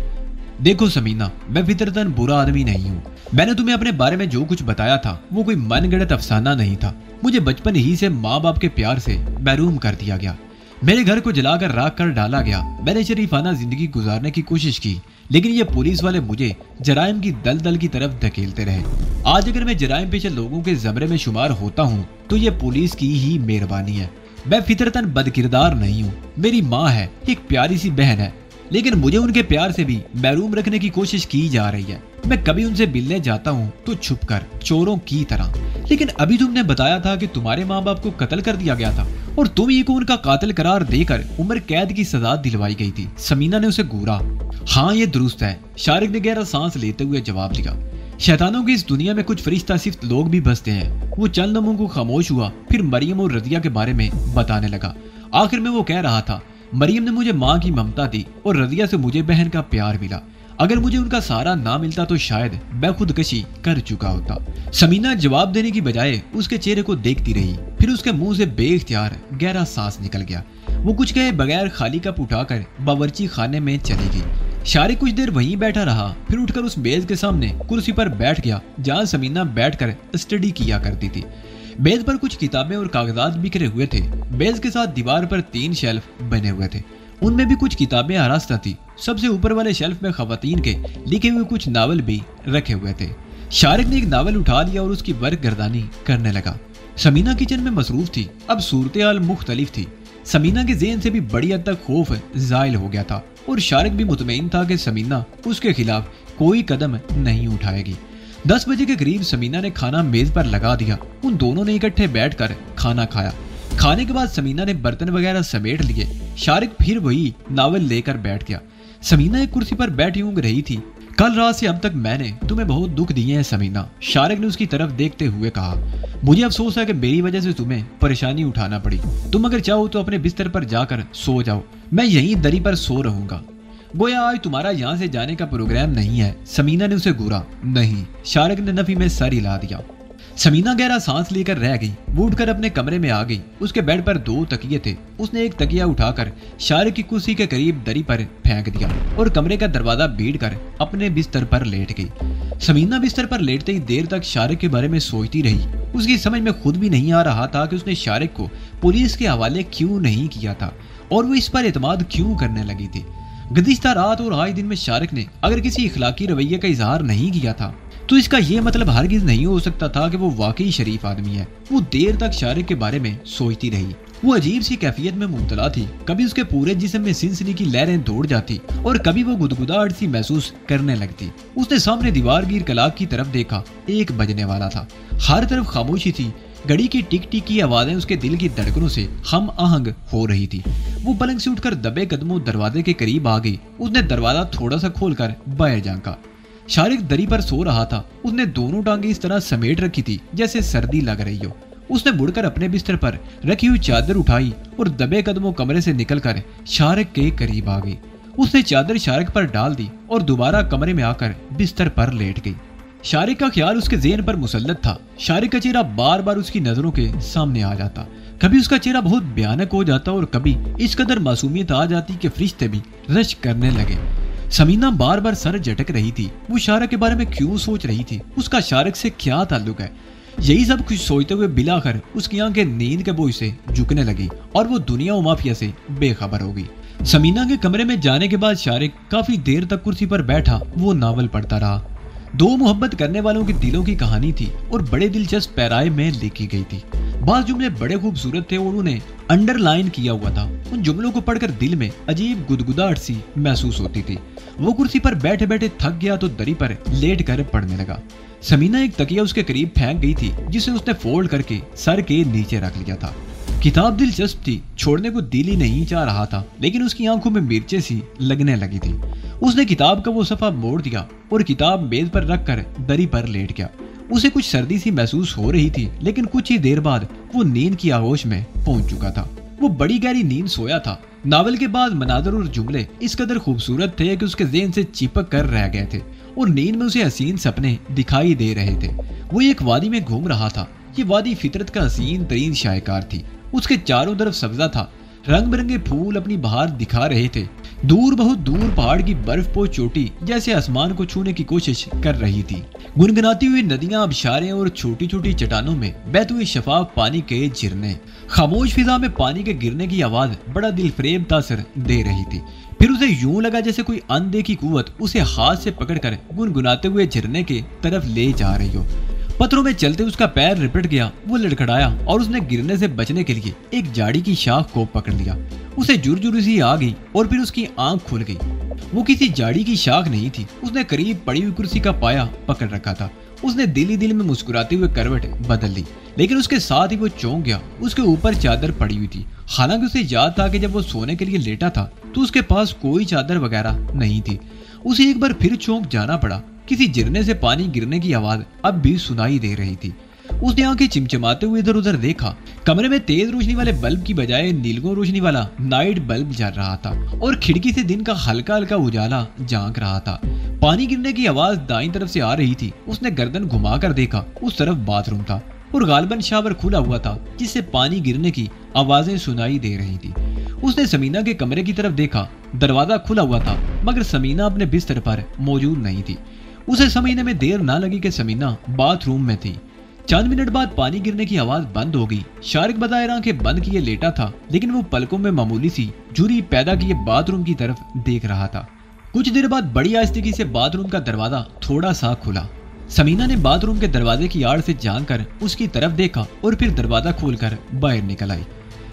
देखो समीना, मैं फितरतन बुरा आदमी नहीं हूँ। मैंने तुम्हें अपने बारे में जो कुछ बताया था वो कोई मनगढ़ंत अफसाना नहीं था। मुझे बचपन ही से माँ बाप के प्यार से महरूम कर दिया गया। मेरे घर को जलाकर राख कर डाला गया। मैंने शरीफाना जिंदगी गुजारने की कोशिश की, लेकिन ये पुलिस वाले मुझे जराइम की दलदल की तरफ धकेलते रहे। आज अगर मैं जराइम पेशे लोगों के जमरे में शुमार होता हूँ तो ये पुलिस की ही मेहरबानी है। मैं फितरतन बदकिरदार नहीं हूँ। मेरी माँ है, एक प्यारी सी बहन है, लेकिन मुझे उनके प्यार से भी महरूम रखने की कोशिश की जा रही है। मैं कभी उनसे मिलने जाता हूँ तो छुपकर, चोरों की तरह। लेकिन अभी तुमने बताया था कि तुम्हारे माँ बाप को कत्ल कर दिया गया था और तुम ही को उनका कातिल करार देकर उम्र कैद की सजा दिलवाई गई थी। समीना ने उसे घूरा। हाँ, ये दुरुस्त है, शारिक ने गहरा सांस लेते हुए जवाब दिया। शैतानों की इस दुनिया में कुछ फरिश्ता सिफ्त लोग भी बसते हैं। वो चंद लम्हों को खामोश हुआ, फिर मरियम और रजिया के बारे में बताने लगा। आखिर में वो कह रहा था, मरियम ने मुझे माँ की ममता दी और रजिया से मुझे बहन का प्यार मिला। अगर मुझे उनका सहारा ना मिलता तो शायद मैं खुदकशी कर चुका होता। समीना जवाब देने की बजाय उसके चेहरे को देखती रही। फिर उसके मुंह से बेइख्तियार गहरा सांस निकल गया। वो कुछ कहे बगैर खाली कप उठाकर बावर्ची खाने में चली गई। शारिक कुछ देर वहीं बैठा रहा, फिर उठकर उस मेज के सामने कुर्सी पर बैठ गया जहाँ समीना बैठकर स्टडी किया करती थी। मेज पर कुछ किताबें और कागजात बिखरे हुए थे। मेज के साथ दीवार पर 3 शेल्फ बने हुए थे, उनमें भी कुछ किताबें आरास्ता थी। सबसे ऊपर वाले शेल्फ में खवातीन के लिखे हुए कुछ नावल भी रखे हुए थे। शारिक ने एक नावल उठा लिया और उसकी वर्क गर्दानी करने लगा। समीना किचन में मसरूफ थी। अब सूरत हाल मुख्तलिफ थी। समीना के ज़हन से भी बड़ी हद तक खौफ ज़ाइल हो गया था और शारिक भी मुतमईन था कि समीना उसके खिलाफ कोई कदम नहीं उठाएगी। 10 बजे के करीब समीना ने खाना मेज पर लगा दिया। उन दोनों ने इकट्ठे बैठकर खाना खाया। کھانے کے بعد سمینہ نے برتن وغیرہ سمیٹ لیے۔ شارق پھر وہی ناول لے کر بیٹھ گیا۔ سمینہ ایک کرسی پر بیٹھی اونگ رہی تھی۔ کل رات سے اب تک میں نے تمہیں بہت دکھ دیے ہیں سمینہ، شارق نے اس کی طرف دیکھتے ہوئے کہا۔ مجھے افسوس ہے کہ میری وجہ سے تمہیں پریشانی اٹھانا پڑی۔ تم اگر چاہو تو اپنے بستر پر جا کر سو جاؤ، میں یہیں دری پر سو رہوں گا۔ گویا آج تمہارا یہاں سے جانے کا پروگرام نہیں ہے، سمینہ نے اسے گورا۔ نہیں، شارق نے نفی میں سر ہلا دیا۔ سمینہ گہرا سانس لے کر رہ گئی۔ وہ اٹھ کر اپنے کمرے میں آ گئی۔ اس کے بیڈ پر 2 تکیے تھے۔ اس نے ایک تکیہ اٹھا کر شارق کی کرسی کے قریب دری پر پھینک دیا اور کمرے کا دروازہ بیڑ کر اپنے بستر پر لیٹ گئی۔ سمینہ بستر پر لیٹتے ہی دیر تک شارق کے بارے میں سوچتی رہی۔ اس کی سمجھ میں خود بھی نہیں آ رہا تھا کہ اس نے شارق کو پولیس کے حوالے کیوں نہیں کیا تھا اور وہ اس پر اعتماد کیوں کرنے لگی تھی۔ گزشتہ رات اور آج دن میں شارق نے اگر کسی اخلاقی رویے کا اظہار نہیں کیا تھا تو اس کا یہ مطلب ہرگز نہیں ہو سکتا تھا کہ وہ واقعی شریف آدمی ہے۔ وہ دیر تک شارق کے بارے میں سوچتی رہی۔ وہ عجیب سی کیفیت میں مبتلا تھی۔ کبھی اس کے پورے جسم میں سنسنی کی لہریں دوڑ جاتی اور کبھی وہ گدگداہٹ سی محسوس کرنے لگتی۔ اس نے سامنے دیوار گیر کلاک کی طرف دیکھا۔ 1 بجنے والا تھا۔ ہر طرف خاموشی تھی۔ گھڑی کی ٹک ٹک کی آوازیں اس کے دل کی دھڑکنوں سے ہم آہنگ ہو رہی تھی۔ وہ پلنگ سے اٹھ کر دبے قدموں دروازے کے قریب آ گئی۔ اس نے دروازہ تھوڑا سا کھول کر باہر جھانکا۔ شارق دری پر سو رہا تھا۔ اس نے دونوں ٹانگیں اس طرح سمیٹ رکھی تھی جیسے سردی لگ رہی ہو۔ اس نے مڑ کر اپنے بستر پر رکھی ہوئی چادر اٹھائی اور دبے قدموں کمرے سے نکل کر شارق کے قریب آ گئی۔ اس نے چادر شارق پر ڈال دی اور دوبارہ کمرے میں آ کر بستر پر لیٹ گئی۔ شارق کا خیال اس کے ذہن پر مسلط تھا۔ شارق کا چہرہ بار بار اس کی نظروں کے سامنے آ جاتا۔ کبھی اس کا چہرہ بہت بھیانک ہو جاتا اور کبھی اس قدر معصومیت آ جاتی کہ فرشتے بھی رش کرنے لگے۔ سمینہ بار بار سر جھٹک رہی تھی۔ وہ شارق کے بارے میں کیوں سوچ رہی تھی؟ اس کا شارق سے کیا تعلق ہے؟ یہی سب کچھ سوچتے ہوئے بلاخر اس کی آنکھیں نیند کے بوجھ سے جھکنے لگی اور وہ دنیا و مافیا سے بے خبر ہو گئی۔ سمینہ کے کمرے میں جانے کے بعد شارق کافی دیر تک کرسی پر بیٹھا وہ ناول پڑھتا رہا۔ 2 محبت کرنے والوں کے دلوں کی کہانی تھی اور بڑے دلچسپ پیرائے میں لکھی گئی تھی۔ بعض جملے بڑے خوبصورت تھے اور انہیں انڈر لائن کیا ہوا تھا۔ ان جملوں کو پڑھ کر دل میں عجیب گدگداہٹ سی محسوس ہوتی تھی۔ وہ کرسی پر بیٹھے بیٹھے تھک گیا تو دری پر لیٹ کر پڑھنے لگا۔ سمینہ ایک تکیہ اس کے قریب پھینک گئی تھی جسے اس نے فولڈ کر کے سر کے نیچے رکھ لیا تھا۔ کتاب دلچسپ تھی، چھوڑنے کو دل ہی نہیں چاہ رہا تھا، لیکن اس کی آنکھوں میں مرچیں سی لگنے لگی تھی۔ اس نے کتاب کا وہ صفحہ موڑ دیا اور کتاب میز پر رکھ کر دری پر لیٹ گیا۔ اسے کچھ سردی سی محسوس ہو رہی تھی، لیکن کچھ ہی دیر بعد وہ نیند کی آغوش میں پہنچ چکا تھا۔ وہ بڑی گہری نیند سویا تھا۔ ناول کے بعد مناظر اور جملے اس قدر خوبصورت تھے کہ اس کے ذہن سے چپک کر رہ گئے تھے اور نیند میں اسے حسین سپنے دکھائی دے رہے تھے۔ وہ ایک وادی میں گھوم رہا تھا۔ یہ وادی فطرت کا حسین ترین شاہکار تھی۔ اس کے چاروں طرف سبزہ تھا، رنگ برنگے پھول اپنی بہار دکھا رہے تھے۔ دور بہت دور پہاڑ کی برف پوش چوٹی جیسے آسمان کو چھونے کی کوشش کر رہی تھی۔ گنگناتی ہوئی ندیاں، آبشاریں اور چھوٹی چھوٹی چٹانوں میں بہتے ہوئے شفاف پانی کے جھرنے۔ خاموش فضا میں پانی کے گرنے کی آواز بڑا دل فریب تاثر دے رہی تھی۔ پھر اسے یوں لگا جیسے کوئی اندیکھی قوت اسے ہاتھ سے پکڑ کر گنگناتے ہوئے جھرنے کے طرف لے جا رہی ہو۔ پتھروں میں چلتے اس کا پیر رپٹ گیا۔ وہ لڑکھڑایا اور اس نے گرنے سے بچنے کے لیے ایک جھاڑی کی شاخ کو پکڑ لیا۔ اسے جر سی آ گئی اور پھر اس کی آنکھ کھل گئی۔ وہ کسی جھاڑی کی شاخ نہیں تھی۔ اس نے قریب پڑی ہوئی کرسی کا پایا پکڑ رکھا تھا۔ اس نے دل ہی دل میں مسکراتے ہوئے کروٹ بدل لی، لیکن اس کے ساتھ ہی وہ چونک گیا۔ اس کے اوپر چادر پڑی ہوئی تھی، حالانکہ اسے یاد تھا کہ جب وہ سونے کے لیے لیٹا تھا تو اس کے پاس کوئی چادر وغیرہ نہیں تھی۔ اسے ایک بار پھر چونک جانا پڑا۔ کسی جھرنے سے پانی گرنے کی آواز اب بھی سنائی دے رہی تھی۔ اس نے آنکھیں چمچماتے ہوئے ادھر ادھر دیکھا۔ کمرے میں تیز روشنی والے بلب کی بجائے نیلگوں روشنی والا نائٹ بلب جل رہا تھا اور کھڑکی سے دن کا ہلکا ہلکا اجالا جھانک رہا تھا۔ پانی گرنے کی آواز دائیں طرف سے آ رہی تھی۔ اس نے گردن گھما کر دیکھا، اس طرف باتھ روم تھا اور غالباً شاور کھلا ہوا تھا جس سے پانی گرنے کی آوازیں سنائی دے رہی تھی۔ اس نے سمینہ کے کمرے کی طرف دیکھا۔ دروازہ کھلا ہوا تھا مگر سمینہ اپنے بستر پر موجود نہیں تھی۔ اسے سمجھنے میں دیر نہ لگی کہ سمینہ باتھ روم میں تھی۔ چند منٹ بعد پانی گرنے کی آواز بند ہو گئی۔ شارق بظاہر آنکھیں بند کیے لیٹا تھا، لیکن وہ پلکوں میں معمولی سی جھری پیدا کیے باتھ روم کی طرف دیکھ رہا تھا۔ کچھ دیر بعد بڑی آہستگی سے باتھ روم کا دروازہ تھوڑا سا کھلا۔ سمینہ نے باتھ روم کے دروازے کی آڑ سے جھانک کر اس کی طرف دیکھا اور پھر دروازہ کھول کر باہر نکل آئی۔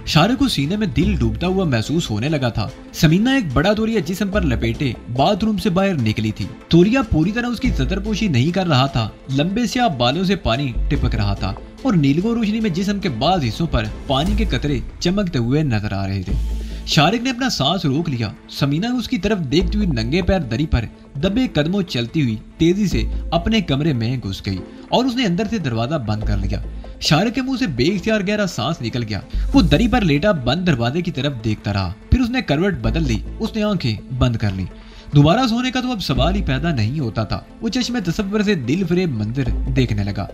شارق کو سینے میں دل ڈوبتا ہوا محسوس ہونے لگا تھا۔ سمینہ ایک بڑا تولیہ جسم پر لپیٹے باتھ روم سے باہر نکلی تھی۔ تولیہ پوری طرح اس کی سطر پوشی نہیں کر رہا تھا۔ لمبے سیاہ بالوں سے پانی ٹپک رہا تھا۔ और नीलगो रोशनी में जिस्म के बाज़ हिस्सों पर पानी के कतरे चमकते हुए नजर आ रहे थे। शारिक ने अपना सांस रोक लिया। समीना उसकी तरफ देखती हुई नंगे पैर दरी पर दबे कदमों चलती हुई तेजी से अपने कमरे में घुस गई और उसने अंदर से दरवाजा बंद कर लिया। शारिक के मुंह से बेइख्तियार गहरा सांस निकल गया। वो दरी पर लेटा बंद दरवाजे की तरफ देखता रहा। फिर उसने करवट बदल ली। उसने आंखें बंद कर ली। दोबारा सोने का तो अब सवाल ही पैदा नहीं होता था। वो चश्मे तसव्वुर से दिल फरेब मंजर देखने लगा।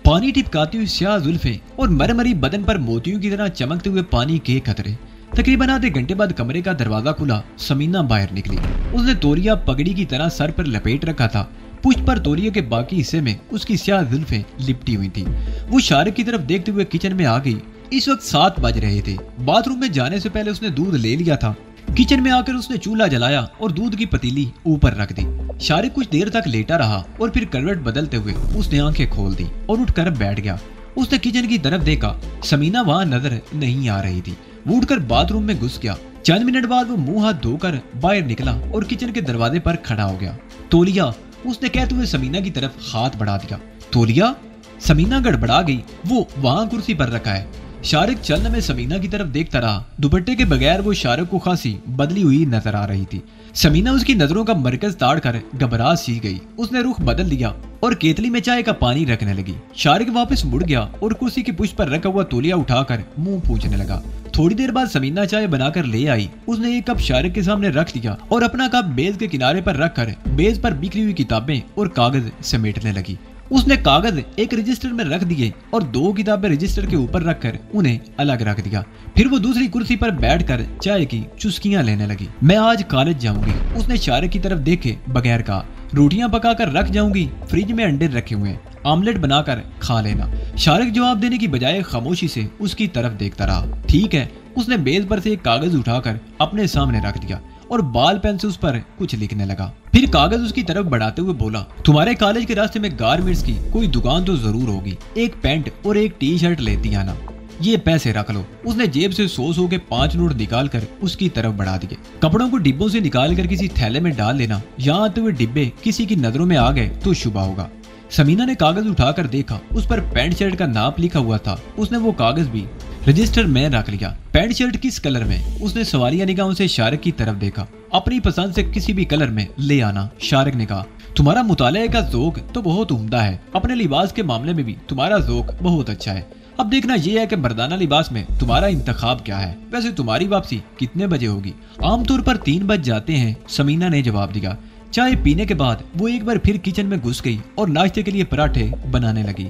पानी टिपकाती हुई स्याह जुल्फें और मरमरी बदन पर मोतियों की तरह चमकते हुए पानी के कतरे। तकरीबन आधे घंटे बाद कमरे का दरवाजा खुला। समीना बाहर निकली। उसने तौलिया पगड़ी की तरह सर पर लपेट रखा था। पुष्ट पर तौलिया के बाकी हिस्से में उसकी स्याह जुल्फें लिपटी हुई थी। वो शारिक की तरफ देखते हुए किचन में आ गई। इस वक्त 7 बज रहे थे। बाथरूम में जाने से पहले उसने दूध ले लिया था। किचन में आकर उसने चूल्हा जलाया और दूध की पतीली ऊपर रख दी। शारिक कुछ देर तक लेटा रहा और फिर करवट बदलते हुए उसने आंखें खोल दी और उठकर बैठ गया। उसने किचन की तरफ देखा। समीना वहां नजर नहीं आ रही थी। वो उठकर बाथरूम में घुस गया। चंद मिनट बाद वो मुंह हाथ धोकर बाहर निकला और किचन के दरवाजे पर खड़ा हो गया। तौलिया, उसने कहते हुए समीना की तरफ हाथ बढ़ा दिया। तौलिया? समीना गड़बड़ा गई। वो वहां कुर्सी पर रखा है। शारिक चलने में समीना की तरफ देखता रहा। दुपट्टे के बगैर वो शारिक को खासी बदली हुई नजर आ रही थी। समीना उसकी नजरों का मरकज ताड़ कर घबरा सी गई। उसने रुख बदल लिया और केतली में चाय का पानी रखने लगी। शारिक वापस मुड़ गया और कुर्सी की पुष्ट पर रखा हुआ तौलिया उठाकर मुंह पूछने लगा। थोड़ी देर बाद समीना चाय बनाकर ले आई। उसने एक कप शारिक के सामने रख दिया और अपना कप मेज के किनारे पर रखकर मेज पर बिखरी हुई किताबें और कागज समेटने लगी। उसने कागज एक रजिस्टर में रख दिए और 2 किताबें रजिस्टर के ऊपर रखकर उन्हें अलग रख दिया। फिर वो दूसरी कुर्सी पर बैठकर चाय की चुस्कियां लेने लगी। मैं आज कॉलेज जाऊंगी, उसने शारिक की तरफ देखे बगैर कहा। रोटियां पकाकर रख जाऊंगी, फ्रिज में अंडे रखे हुए हैं, आमलेट बनाकर खा लेना। शारिक जवाब देने की बजाय खामोशी से उसकी तरफ देखता रहा। ठीक है, उसने मेज पर से एक कागज उठाकर अपने सामने रख दिया और बाल पेन से उस पर कुछ लिखने लगा। फिर कागज उसकी तरफ बढ़ाते हुए बोला, तुम्हारे कॉलेज के रास्ते में गारमेंट्स की कोई दुकान तो जरूर होगी। एक पैंट और एक टी शर्ट लेती आना। ये पैसे रख लो। उसने जेब से 100 के 5 नोट निकाल कर उसकी तरफ बढ़ा दिए। कपड़ों को डिब्बों से निकाल कर किसी थैले में डाल लेना। यहाँ आते हुए डिब्बे किसी की नजरों में आ गए तो शुभ होगा। समीना ने कागज उठाकर देखा। उस पर पैंट शर्ट का नाप लिखा हुआ था। उसने वो कागज भी रजिस्टर में रख लिया। पैंट शर्ट किस कलर में? उसने सवालिया निगाहों से शारिक की तरफ देखा। अपनी पसंद से किसी भी कलर में ले आना। शारिक ने कहा, तुम्हारा मुताले का ज़ौक तो बहुत उम्दा है। अपने लिबास के मामले में भी तुम्हारा ज़ौक बहुत अच्छा है। अब देखना यह है कि मर्दाना लिबास में तुम्हारा इंतखाब क्या है। वैसे तुम्हारी वापसी कितने बजे होगी? आमतौर पर 3 बज जाते हैं, समीना ने जवाब दिया। चाय पीने के बाद वो एक बार फिर किचन में घुस गई और नाश्ते के लिए पराठे बनाने लगी।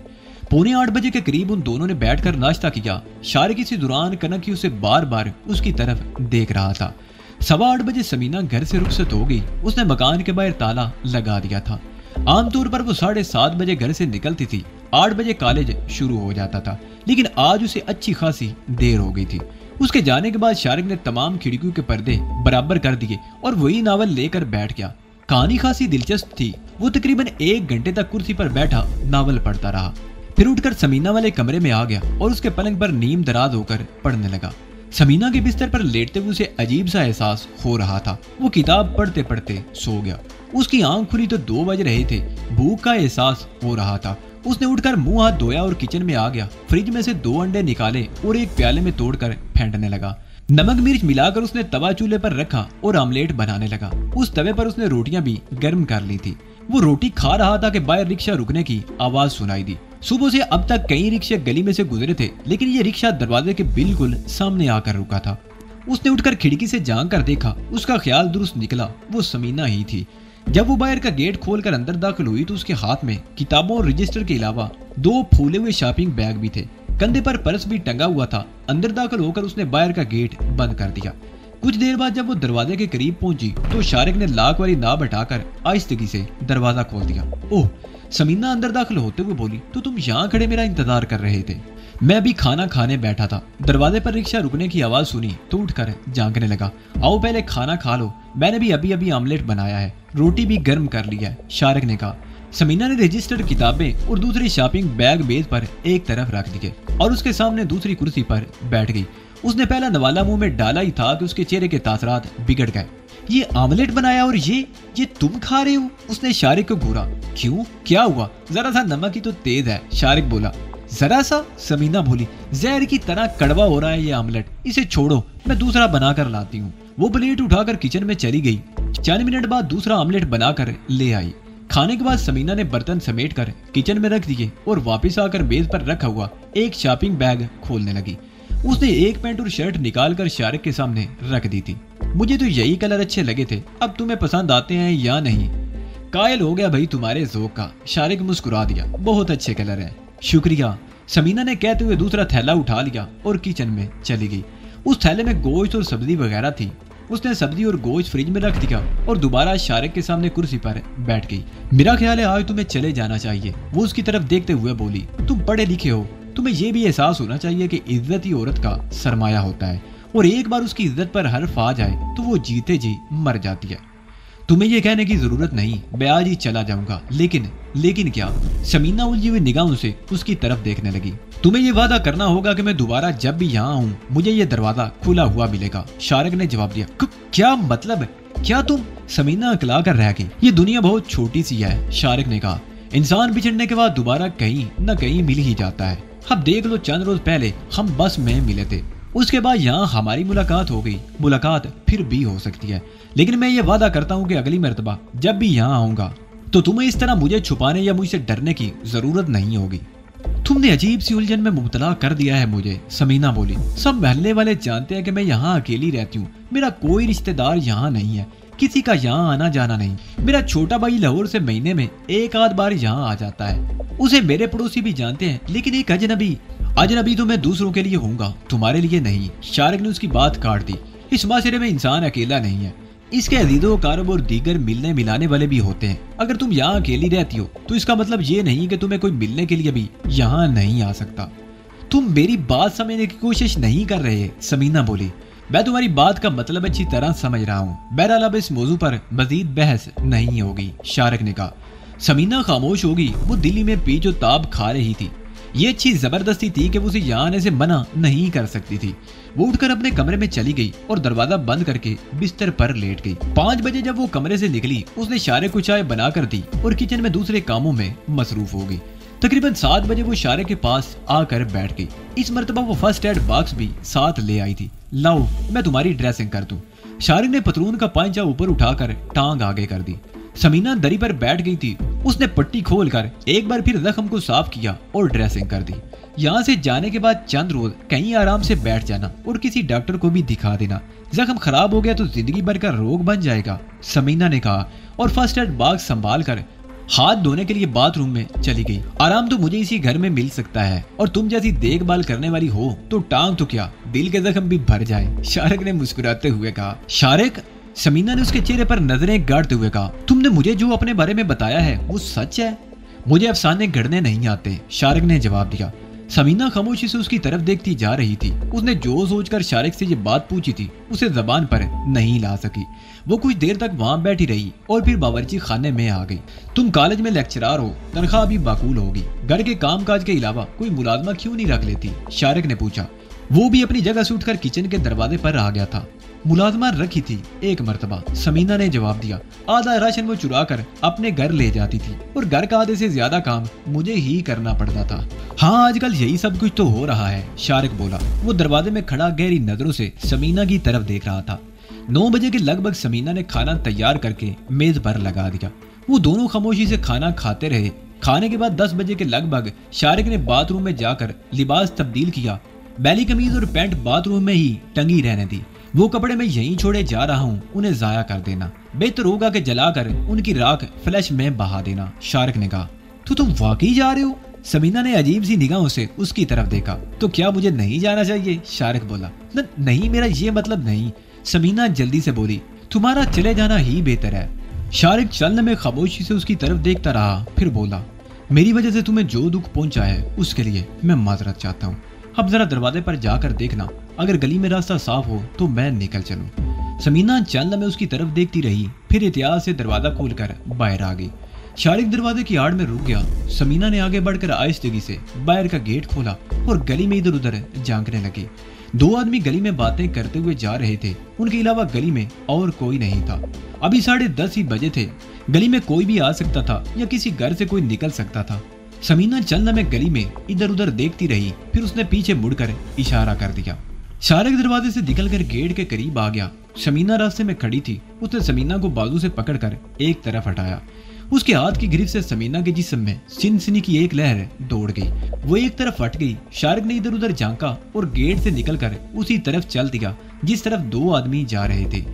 7:45 बजे के करीब उन दोनों ने बैठकर नाश्ता किया। शारिक इसी दौरान कनक उसे बार बार उसकी तरफ देख रहा था। 8:15 बजे समीना घर से रुखसत हो गई। उसने मकान के बाहर ताला लगा दिया था। आमतौर पर वो 7:30 बजे घर से निकलती थी। 8 बजे कॉलेज शुरू हो जाता था, लेकिन आज उसे अच्छी खासी देर हो गई थी। उसके जाने के बाद शारिक ने तमाम खिड़कियों के पर्दे बराबर कर दिए और वही नावल लेकर बैठ गया। कहानी खासी दिलचस्प थी। वो तकरीबन 1 घंटे तक कुर्सी पर बैठा नावल पढ़ता रहा। फिर उठकर समीना वाले कमरे में आ गया और उसके पलंग पर नीम दराज होकर पढ़ने लगा। समीना के बिस्तर पर लेटते हुए उसे अजीब सा एहसास हो रहा था। वो किताब पढ़ते पढ़ते सो गया। उसकी आंख खुली तो 2 बज रहे थे। भूख का एहसास हो रहा था। उसने उठकर मुंह हाथ धोया और किचन में आ गया। फ्रिज में से 2 अंडे निकाले और एक प्याले में तोड़कर फेंटने लगा। नमक मिर्च मिलाकर उसने तवा चूल्हे पर रखा और आमलेट बनाने लगा। उस तवे पर उसने रोटियां भी गर्म कर ली थी। वो रोटी खा रहा था कि बाहर रिक्शा रुकने की आवाज सुनाई दी। सुबह से अब तक कई रिक्शे गली में से गुजरे थे, लेकिन ये रिक्शा दरवाजे के बिल्कुल सामने आकर रुका था। उसने उठकर खिड़की से झांक कर देखा। उसका ख्याल दुरुस्त निकला, वो समीना ही थी। जब वो बाहर का गेट खोलकर अंदर दाखिल हुई तो उसके हाथ में किताबों और रजिस्टर के अलावा 2 फूले हुए शॉपिंग बैग भी थे। कंधे पर पर्स भी टंगा हुआ था। अंदर दाखिल होकर उसने बाहर का गेट बंद कर दिया। कुछ देर बाद जब वो दरवाजे के करीब पहुंची तो शारिक ने लाक वाली नाब हटाकर आहिस्तगी से दरवाजा खोल दिया। ओह, समीना अंदर दाखिल होते हुए बोली, तो तुम यहाँ खड़े मेरा इंतजार कर रहे थे? मैं अभी खाना खाने बैठा था। दरवाजे पर रिक्शा रुकने की आवाज सुनी तो उठकर झांकने लगा। आओ पहले खाना खा लो, मैंने भी अभी आमलेट बनाया है, रोटी भी गर्म कर लिया है, शारिक ने कहा। समीना ने रजिस्टर्ड किताबें और दूसरी शॉपिंग बैग मेज पर एक तरफ रख दिए और उसके सामने दूसरी कुर्सी पर बैठ गई। उसने पहला नवाला मुंह में डाला ही था कि उसके चेहरे के तासरात बिगड़ गए। ये आमलेट बनाया और ये तुम खा रहे हो? उसने शारिक को घूरा। क्यों, क्या हुआ? जरा सा नमक ही तो तेज है, शारिक बोला। जरा सा, समीना बोली। जहर की तरह कड़वा हो रहा है ये आमलेट, इसे छोड़ो, मैं दूसरा बनाकर लाती हूँ। वो प्लेट उठाकर किचन में चली गई। 4 मिनट बाद दूसरा आमलेट बनाकर ले आई। खाने के बाद समीना ने बर्तन समेट कर किचन में रख दिए और वापस आकर मेज पर रखा हुआ एक शॉपिंग बैग खोलने लगी। उसने एक पैंट और शर्ट निकालकर शारिक के सामने रख दी थी। मुझे तो यही कलर अच्छे लगे थे, अब तुम्हें पसंद आते हैं या नहीं? कायल हो गया भाई तुम्हारे ज़ौक का, शारिक मुस्कुरा दिया। बहुत अच्छे कलर हैं। शुक्रिया, समीना ने कहते हुए दूसरा थैला उठा लिया और किचन में चली गई। उस थैले में गोश्त और सब्जी वगैरह थी। उसने सब्जी और गोश्त फ्रिज में रख दिया और दोबारा शारिक के सामने कुर्सी पर बैठ गई। मेरा ख्याल है आज तुम्हें चले जाना चाहिए, वो उसकी तरफ देखते हुए बोली। तुम पढ़े लिखे हो, तुम्हें यह भी एहसास होना चाहिए कि इज्जत ही औरत का सरमाया होता है और एक बार उसकी इज्जत पर हर्फ आ जाए तो वो जीते जी मर जाती है। तुम्हें यह कहने की जरूरत नहीं, मैं आज ही चला जाऊंगा। लेकिन क्या? समीना उलझी हुई निगाहों से उसकी तरफ देखने लगी। तुम्हें यह वादा करना होगा कि मैं दोबारा जब भी यहाँ आऊँ मुझे यह दरवाजा खुला हुआ मिलेगा। शारिक ने जवाब दिया। क्या मतलब? क्या तुम? समीना अकला कर रह गई। ये दुनिया बहुत छोटी सी है, शारिक ने कहा। इंसान बिछड़ने के बाद दोबारा कहीं न कहीं मिल ही जाता है। अब देख लो, चंद रोज पहले हम बस में मिले थे, उसके बाद यहाँ हमारी मुलाकात हो गई। मुलाकात फिर भी हो सकती है, लेकिन मैं ये वादा करता हूँ कि अगली मर्तबा जब भी यहाँ आऊंगा तो तुम्हें इस तरह मुझे छुपाने या मुझसे डरने की जरूरत नहीं होगी। तुमने अजीब सी उलझन में मुब्तला कर दिया है मुझे, समीना बोली। सब महल्ले वाले जानते हैं कि मैं यहाँ अकेली रहती हूँ। मेरा कोई रिश्तेदार यहाँ नहीं है, किसी का यहाँ आना जाना नहीं। मेरा छोटा भाई लाहौर से महीने में एक आध बार यहाँ आ जाता है, उसे मेरे पड़ोसी भी जानते हैं। लेकिन एक अजनबी तो मैं दूसरों के लिए होऊंगा, तुम्हारे लिए नहीं। शारिक ने उसकी बात काट दी। इस माशरे में इंसान अकेला नहीं है, इसके अजीजों कारब और दीगर मिलने मिलाने वाले भी होते हैं। अगर तुम यहाँ अकेली रहती हो तो इसका मतलब ये नहीं कि तुम्हें कोई मिलने के लिए भी यहाँ नहीं आ सकता। तुम मेरी बात समझने की कोशिश नहीं कर रहे, समीना बोली। मैं तुम्हारी बात का मतलब अच्छी तरह समझ रहा हूँ। बहरहाल अब इस मौजू पर मजीद बहस नहीं होगी, शारिक ने कहा। समीना खामोश होगी। वो दिल्ली में पी जो ताब खा रही थी। ये अच्छी जबरदस्ती थी कि वो उसे यहाँ आने से मना नहीं कर सकती थी। वो उठकर अपने कमरे में चली गई और दरवाजा बंद करके बिस्तर पर लेट गई। 5 बजे जब वो कमरे से निकली, उसने शारिक को चाय बना कर दी और किचन में दूसरे कामों में मसरूफ हो गई। तकरीबन 7 बजे वो शारिक के पास आकर बैठ गई। इस मर्तबा वो फर्स्ट एड बॉक्स भी साथ ले आई थी। लाओ, मैं तुम्हारी ड्रेसिंग कर दूं। शारिक ने पतलून का पांचा ऊपर उठाकर टांग आगे कर दी। समीना दरी पर बैठ गई थी। उसने पट्टी खोलकर एक बार फिर जख्म को साफ किया और ड्रेसिंग कर दी। यहाँ से जाने के बाद चंद रोज कहीं आराम से बैठ जाना और किसी डॉक्टर को भी दिखा देना। जख्म खराब हो गया तो जिंदगी भर का रोग बन जाएगा, समीना ने कहा और फर्स्ट एड बॉक्स संभाल कर हाथ धोने के लिए बाथरूम में चली गई। आराम तो मुझे इसी घर में मिल सकता है और तुम जैसी देखभाल करने वाली हो तो टांग तो क्या, दिल के जख्म भी भर जाए, शारिक ने मुस्कुराते हुए कहा। शारिक, समीना ने उसके चेहरे पर नजरें गाड़ते हुए कहा। तुमने मुझे जो अपने बारे में बताया है वो सच है? मुझे अफसाने गढ़ने नहीं आते, शारिक ने जवाब दिया। समीना खामोशी से उसकी तरफ देखती जा रही थी। उसने जो सोचकर शारिक से ये बात पूछी थी उसे जबान पर नहीं ला सकी। वो कुछ देर तक वहां बैठी रही और फिर बावर्ची खाने में आ गई। तुम कॉलेज में लेक्चरार हो, तनख्वाह भी माकूल होगी, घर के काम काज के अलावा कोई मुलाजमा क्यों नहीं रख लेती? शारिक ने पूछा। वो भी अपनी जगह से उठकर किचन के दरवाजे पर आ गया था। मुलाजमा रखी थी एक मर्तबा, समीना ने जवाब दिया। आधा राशन वो चुरा कर अपने घर ले जाती थी और घर का आधे से ज्यादा काम मुझे ही करना पड़ता था। हाँ, आजकल यही सब कुछ तो हो रहा है, शारिक बोला। वो दरवाजे में खड़ा गहरी नजरों से समीना की तरफ देख रहा था। 9 बजे के लगभग समीना ने खाना तैयार करके मेज पर लगा दिया। वो दोनों खामोशी से खाना खाते रहे। खाने के बाद 10 बजे के लगभग शारिक ने बाथरूम में जाकर लिबास तब्दील किया। बैली कमीज और पैंट बाथरूम में ही टंगी रहने दी। वो कपड़े मैं यहीं छोड़े जा रहा हूँ, उन्हें जाया कर देना। बेहतर होगा कि जलाकर उनकी राख फ्लैश में बहा देना, शारिक ने कहा। तो तुम वाकई जा रहे हो? समीना ने अजीब सी निगाहों से उसकी तरफ देखा। तो क्या मुझे नहीं जाना चाहिए? शारिक बोला। नहीं, मेरा ये मतलब नहीं, समीना जल्दी से बोली। तुम्हारा चले जाना ही बेहतर है। शारिक चलने में खामोशी से उसकी तरफ देखता रहा, फिर बोला। मेरी वजह से तुम्हें जो दुख पहुंचा है उसके लिए मैं माजरत चाहता हूँ। अब जरा दरवाजे पर जाकर देखना, अगर गली में रास्ता साफ हो तो मैं निकल चलूं। समीना चंद में उसकी तरफ देखती रही, फिर एहतियात से दरवाजा खोलकर बाहर आ गई। शारिक दरवाजे की आड़ में रुक गया। समीना ने आगे बढ़कर आहिस्तगी से बाहर का गेट खोला और गली में इधर उधर झांकने लगी। 2 आदमी गली में बातें करते हुए जा रहे थे। उनके अलावा गली में और कोई नहीं था। अभी 10:30 ही बजे थे। गली में कोई भी आ सकता था या किसी घर से कोई निकल सकता था। समीना चंद में गली में इधर उधर देखती रही, फिर उसने पीछे मुड़कर इशारा कर दिया। शारिक दरवाजे से निकलकर गेट के करीब आ गया। समीना रास्ते में खड़ी थी। उसने समीना को बाजू से पकड़कर एक तरफ हटाया। उसके हाथ की गिरफ्त से समीना के जिस्म में सिनसिनी की एक लहर दौड़ गई। वो एक तरफ फट गई। शारिक ने इधर उधर झांका और गेट से निकलकर उसी तरफ चल दिया जिस तरफ दो आदमी जा रहे थे।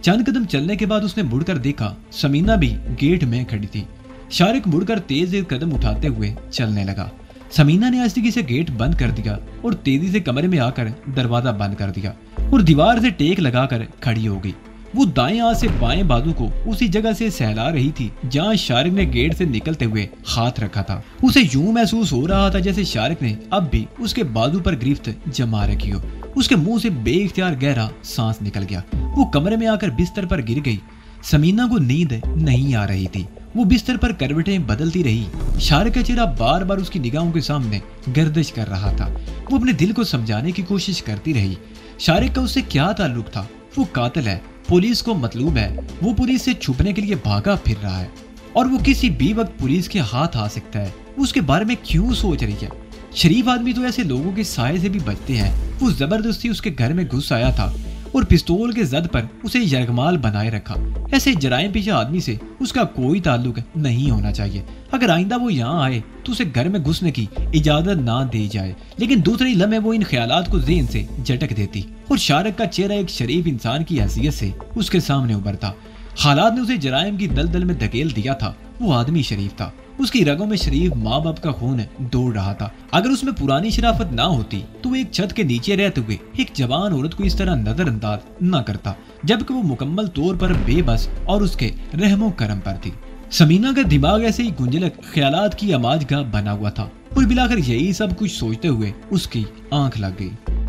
चंद कदम चलने के बाद उसने मुड़कर देखा, समीना भी गेट में खड़ी थी। शारिक मुड़कर तेज कदम उठाते हुए चलने लगा। समीना ने आस्तिकी से गेट बंद कर दिया और तेजी से कमरे में आकर दरवाजा बंद कर दिया और दीवार से टेक लगाकर खड़ी हो गई। वो दाएं हाथ से बाएं बाजू को उसी जगह से सहला रही थी जहां शारिक ने गेट से निकलते हुए हाथ रखा था। उसे यूं महसूस हो रहा था जैसे शारिक ने अब भी उसके बाजू पर गिरफ्त जमा रखी हो। उसके मुंह से बेइख्तियार गहरा सांस निकल गया। वो कमरे में आकर बिस्तर पर गिर गई। समीना को नींद नहीं आ रही थी। वो बिस्तर पर करवटें बदलती रही। शारिक का चेहरा बार बार उसकी निगाहों के सामने गर्दिश कर रहा था। वो अपने दिल को समझाने की कोशिश करती रही। शारिक का उससे क्या ताल्लुक था? वो कातिल है, पुलिस को मतलूब है। वो पुलिस से छुपने के लिए भागा फिर रहा है और वो किसी भी वक्त पुलिस के हाथ आ सकता है। उसके बारे में क्यों सोच रही है? शरीफ आदमी तो ऐसे लोगों के साए से भी बचते हैं। वो जबरदस्ती उसके घर में घुस आया था और पिस्तौल के जद पर उसे यरगमाल बनाए रखा। ऐसे जराइम पेशा आदमी से उसका कोई ताल्लुक नहीं होना चाहिए। अगर आइंदा वो यहाँ आए तो उसे घर में घुसने की इजाजत ना दी जाए। लेकिन दूसरे लम्हे वो इन ख्यालात को ज़हन से झटक देती और शारिक का चेहरा एक शरीफ इंसान की हैसियत से उसके सामने उभरता। हालात ने उसे जराइम की दलदल में धकेल दिया था। वो आदमी शरीफ था। उसकी रगों में शरीफ माँ बाप का खून दौड़ रहा था। अगर उसमें पुरानी शराफत ना होती तो वो एक छत के नीचे रहते हुए एक जवान औरत को इस तरह नजरअंदाज न करता, जबकि वो मुकम्मल तौर पर बेबस और उसके रहमो करम पर थी। समीना का दिमाग ऐसे ही गुंजलक ख्यालात की आमाजगाह बना हुआ था और बिलाकर यही सब कुछ सोचते हुए उसकी आंख लग गई।